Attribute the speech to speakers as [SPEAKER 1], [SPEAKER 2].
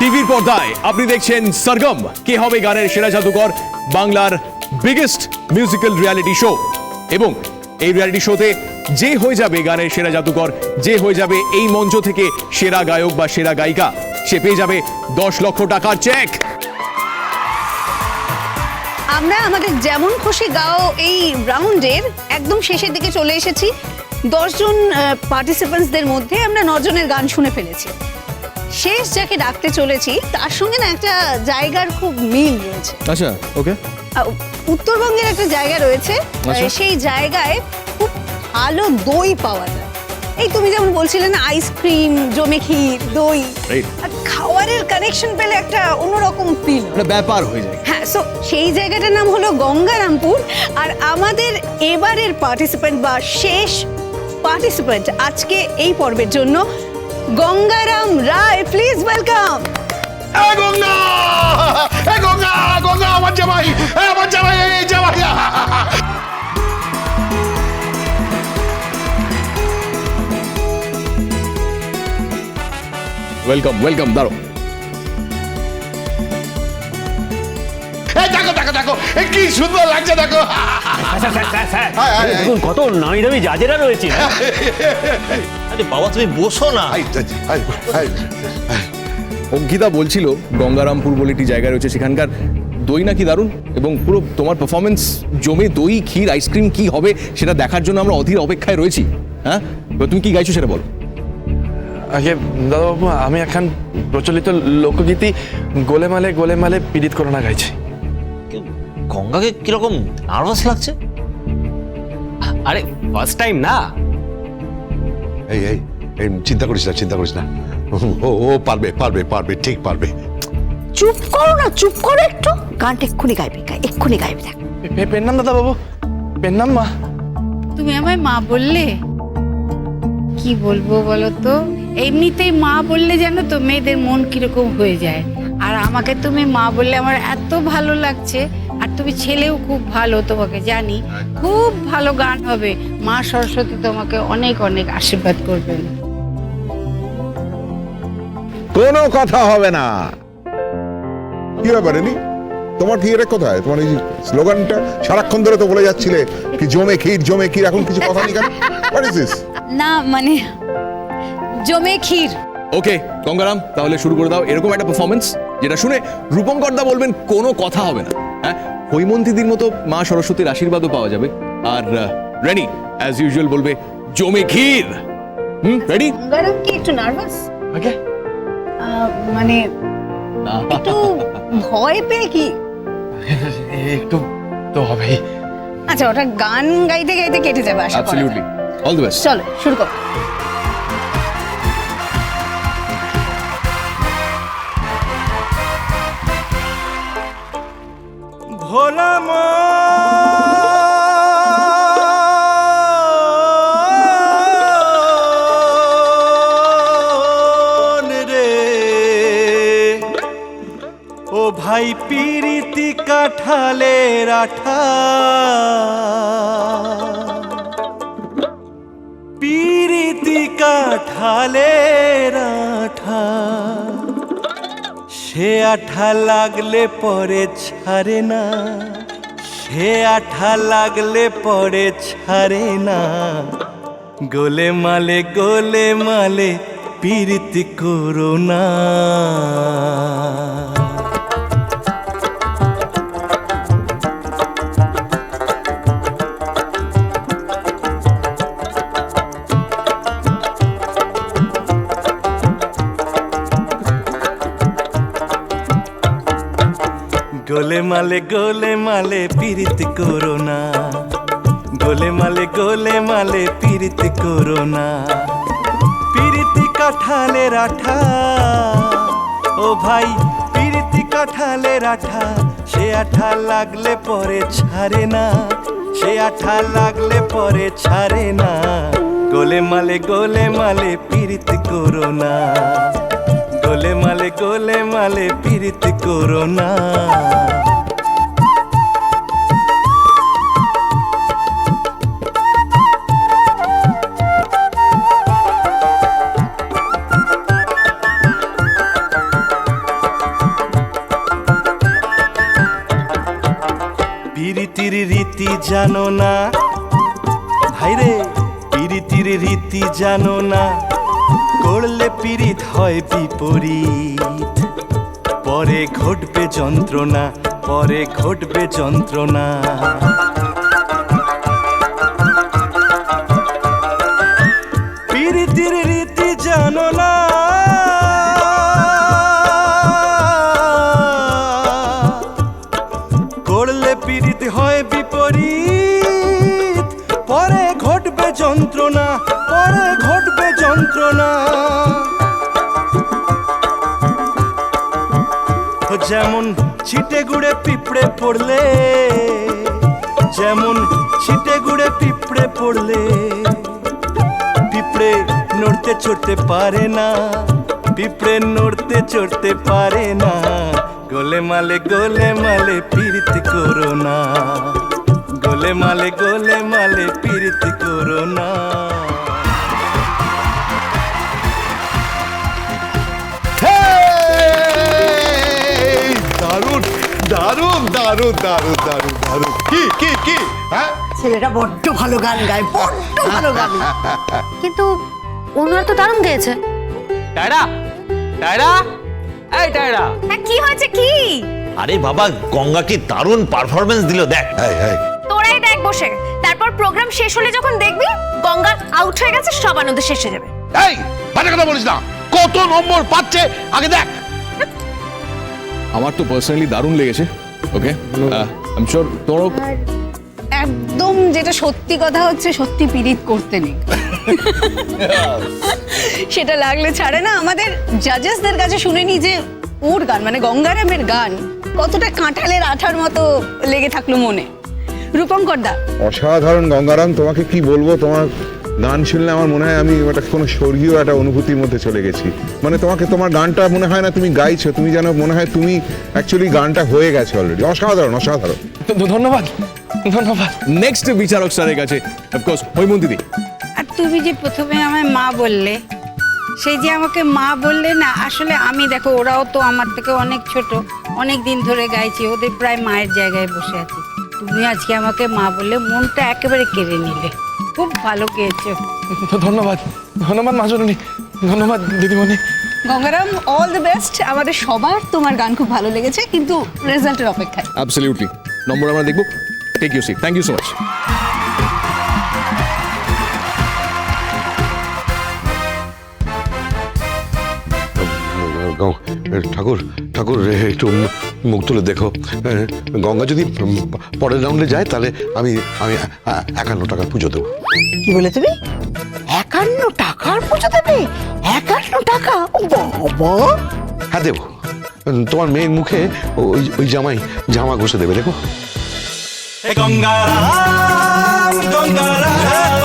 [SPEAKER 1] টিভির পর্দায় আপনি দেখছেন সরগম, কে হবে গানের সেরা জাদুকর, বাংলার বিগেস্ট মিউজিক্যাল রিয়ালিটি শো। এবং এই রিয়ালিটি শোতে যে হয়ে যাবে গানের সেরা জাদুকর, যে হয়ে যাবে এই মঞ্চ থেকে সেরা গায়ক বা সেরা গায়িকা, সে পেয়ে যাবে 10 লক্ষ টাকার চেক।
[SPEAKER 2] আমরা আমাদের যেমন খুশি গাও এই রাউন্ডের একদম শেষের দিকে চলে এসেছি। 10 জন পার্টিসিপেন্টসদের মধ্যে আমরা 9 জনের গান শুনে ফেলেছি। শেষ যাকে ডাকতে চলেছি তার সঙ্গে না একটা জায়গার খুব মিল রয়েছে।
[SPEAKER 1] আচ্ছা, ওকে।
[SPEAKER 2] উত্তরবঙ্গের একটা জায়গা রয়েছে, সেই জায়গায় খুব ভালো দই পাওয়া যায়। এই তুমি যেমন বলছিলে না, আইসক্রিম, জমে ক্ষীর, দই, আর খাওয়ারের কানেকশন পেলে একটা অন্যরকম ফিল,
[SPEAKER 1] একটা ব্যাপার হয়ে যায়।
[SPEAKER 2] হ্যাঁ, সো সেই জায়গাটার নাম হলো গঙ্গারামপুর। আর আমাদের এবারের পার্টিসিপেন্ট বা শেষ পার্টিসিপেন্ট আজকে এই পর্বের জন্য গঙ্গারাম রায়, প্লিজ ওয়েলকাম।
[SPEAKER 3] গঙ্গা, গঙ্গা, গঙ্গা, আমার জামাই, আমার জামাই, এই জামাই।
[SPEAKER 1] Welcome, welcome. দাঁড়ো।
[SPEAKER 3] দেখো দেখো দেখো, কি সুন্দর লাগছে, দেখো।
[SPEAKER 4] দেখুন কত নামি দামি জাজেরা রয়েছে।
[SPEAKER 5] আরে বাবা, তুমি বসো না।
[SPEAKER 1] অঙ্কিতা বলছিল গঙ্গারামপুর বলে একটি জায়গা রয়েছে, সেখানকার দই নাকি দারুণ, এবং পুরো তোমার পারফরমেন্স জমে দই, ক্ষীর, আইসক্রিম কি হবে সেটা দেখার জন্য আমরা অধীর অপেক্ষায় রয়েছি। হ্যাঁ, তুমি কি গাইছো সেটা বলো।
[SPEAKER 6] দাদাবাবু, আমি এখন প্রচলিত লোকগীতি গোলেমালে গোলেমালে পীড়িত করোনা গাইছি।
[SPEAKER 5] গঙ্গাকে কিরকম নার্ভাস লাগছে?
[SPEAKER 4] আরে ফার্স্ট টাইম না।
[SPEAKER 3] এই এই এই চিন্তা করিস না, চিন্তা করিস না, ও পারবে, পারবে, পারবে, ঠিক পারবে।
[SPEAKER 7] চুপ করো না, চুপ করো একটু। গানটা এক্ষুনি গাইবে, এক্ষুনি গাইবে। দেখ,
[SPEAKER 6] পেন নাম দাদাবাবু, পেন নাম মা।
[SPEAKER 8] তুমি আমায় মা বললে, কি বলবো বলো তো? এমনিতেই মা বললে জানো তো মেয়েদের মন কিরকম হয়ে যায়। আর আমাকে তুমি মা বললে আমার এত ভালো লাগছে। আর তুমি ছেলেও খুব ভালো, তোমাকে জানি, খুব ভালো গান হবে। মা সরস্বতী তোমাকে অনেক অনেক আশীর্বাদ করবেন।
[SPEAKER 9] কোনো কথা হবে না। কি ব্যাপারে নি, তোমার কি এটা কোথায়? তোমার এই স্লোগানটা সারাক্ষণ ধরে তো বলে যাচ্ছিলে কি জমে ক্ষীর, জমে ক্ষীর, এখন কিছু কথা নেই কেন? What is this?
[SPEAKER 2] না মানে জমে ক্ষীর।
[SPEAKER 1] ওকে গঙ্গারাম, তাহলে শুরু করে দাও এরকম একটা পারফরমেন্স যেটা শুনে রূপঙ্করদা বলবেন কোনো কথা হবে না। হ্যাঁ, হৈমন্তীদির মতো মা সরস্বতীর আশীর্বাদও পাওয়া যাবে। আর রেডি অ্যাজ ইউজুয়াল বলবে জমে ক্ষীর। রেডি?
[SPEAKER 2] গঙ্গারাম কি একটু নার্ভাস?
[SPEAKER 6] ওকে,
[SPEAKER 2] মানে একটু ভয় পেয়ে কি?
[SPEAKER 6] একটু তো হবেই।
[SPEAKER 2] আচ্ছা, ওটা গান গাইতে গাইতে কেটে যাবে আশা করি।
[SPEAKER 1] Absolutely, all the best.
[SPEAKER 2] চলো শুরু করো।
[SPEAKER 4] ভোলা মন রে, ও ভাই পিরিতি কাঠালের আঠা, পিরিতি কাঠালের আঠা, সে আঠা লাগলে পরে ছাড়ে না, সে আঠা লাগলে পরে ছাড়ে না। গোলে মালে পীড়িত করো না। গোলে মালে পীড়িত করো না, গোলে মালে পীড়িত করো না। পীড়িতি কাঠালের আঠা, ও ভাই পীড়িতি কাঠালের আঠা, সে আঠা লাগলে পরে ছাড়ে না, সে আঠা লাগলে পরে ছাড়ে না। গোলে মালে পীড়িত করো না, গোলে মালে পীড়িত করো না। পিরিতির রীতি জানো না ভাইরে, পিরিতির রীতি জানো না, করলে পিরিত হয় বিপরীত, পরে ঘটবে যন্ত্রণা, পরে ঘটবে যন্ত্রণা। পিরিতির রীতি জানো না, করলে পীড়িত হয় বিপরীত, পরে ঘটবে যন্ত্রণা, পরে ঘটবে যন্ত্রণা। যেমন ছিটে গুড়ে পিঁপড়ে পড়লে, যেমন ছিটে গুড়ে পিঁপড়ে পড়লে, পিঁপড়ে নড়তে চড়তে পারে না, পিঁপড়ে নড়তে চড়তে পারে না। গোলে মালে পীড়িত করো না, গোলে মালে পীড়িত করো না।
[SPEAKER 3] দারুণ দারুণ দারুণ দারুণ দারুণ দারুণ, কি কি কি, হ্যাঁ
[SPEAKER 7] ছেলেটা বড্ড ভালো গান গায়, বড্ড ভালো গান।
[SPEAKER 10] কিন্তু ওনার তো দারুণ গেয়েছে।
[SPEAKER 5] টায়রা, টায়রা, এই টায়রা।
[SPEAKER 10] হ্যাঁ কি হয়েছে কি?
[SPEAKER 5] আরে বাবা, গঙ্গা কি দারুণ পারফরমেন্স দিল দেখ।
[SPEAKER 3] এই এই
[SPEAKER 10] তোরাই দেখ বসে, তারপর প্রোগ্রাম শেষ হলে যখন দেখবি গঙ্গা আউট হয়ে গেছে, সব আনন্দ শেষ হয়ে যাবে।
[SPEAKER 3] এই বাজে কথা বলিস না, কত নম্বর পাচ্ছে আগে দেখ।
[SPEAKER 1] আমার তো পার্সোনালি দারুণ লেগেছে। ওকে, আই এম শিওর তোরও।
[SPEAKER 2] একদম যেটা সত্যি কথা হচ্ছে, সত্যি পীড়িত করতে নেই। সেটা লাগলে ছাড়ে না। আমাদের জাজেসদের কাছে শুনে নি যে ওর গান মানে গঙ্গারামের গান কতটা কাঁঠালের আঠার মতো লেগে থাকলো মনে। রূপঙ্কর দা,
[SPEAKER 9] অসাধারণ গঙ্গারাম, তোমাকে কি বলবো, তোমার গান শুনলে আমার মনে হয় আমি একটা কোনো স্বর্গীয় একটা অনুভূতির মধ্যে চলে গেছি। মানে তোমাকে, তোমার গানটা মনে হয় না তুমি গাইছো, তুমি যেন মনে হয় তুমি অ্যাকচুয়ালি গানটা হয়ে গেছে অলরেডি। অসাধারণ অসাধারণ।
[SPEAKER 6] ধন্যবাদ, ধন্যবাদ।
[SPEAKER 1] নেক্সট বিচারক স্যারের কাছে অফকোর্স হৈমন্তী।
[SPEAKER 8] আর তুমি যে প্রথমে আমায় মা বললে, সেই যে আমাকে মা বললে না, আসলে আমি দেখো ওরাও তো আমার থেকে অনেক ছোট, অনেক দিন ধরে গাইছি, ওদের প্রায় মায়ের জায়গায় বসে আছি। তুমি আজকে আমাকে মা বললে মনটা একেবারে কেড়ে নিলে। খুব ভালো গেয়েছো।
[SPEAKER 6] ধন্যবাদ, ধন্যবাদ মাজননী, ধন্যবাদ দিদিমণি।
[SPEAKER 2] Gangaram all the best. আমাদের সবার তোমার গান খুব ভালো লেগেছে, কিন্তু রেজাল্টের অপেক্ষায়।
[SPEAKER 1] অ্যাবসলিউটলি। নম্বর আমরা দেখবো। Take you seat. Thank you so much.
[SPEAKER 3] ঠাকুর ঠাকুর একটু মুখ তুলে দেখো, গঙ্গা যদি পরের রাউন্ডে যায় তাহলে আমি আমি 51 টাকার পুজো দেবো।
[SPEAKER 7] কি বলে তুমি? 51 টাকার পুজো দেবে? 51 টাকা? বাবা!
[SPEAKER 3] হ্যাঁ দেবো। তোমার মেয়ের মুখে ওই ওই জামা ঘষে দেবে, দেখো।
[SPEAKER 4] গঙ্গারাম গঙ্গারাম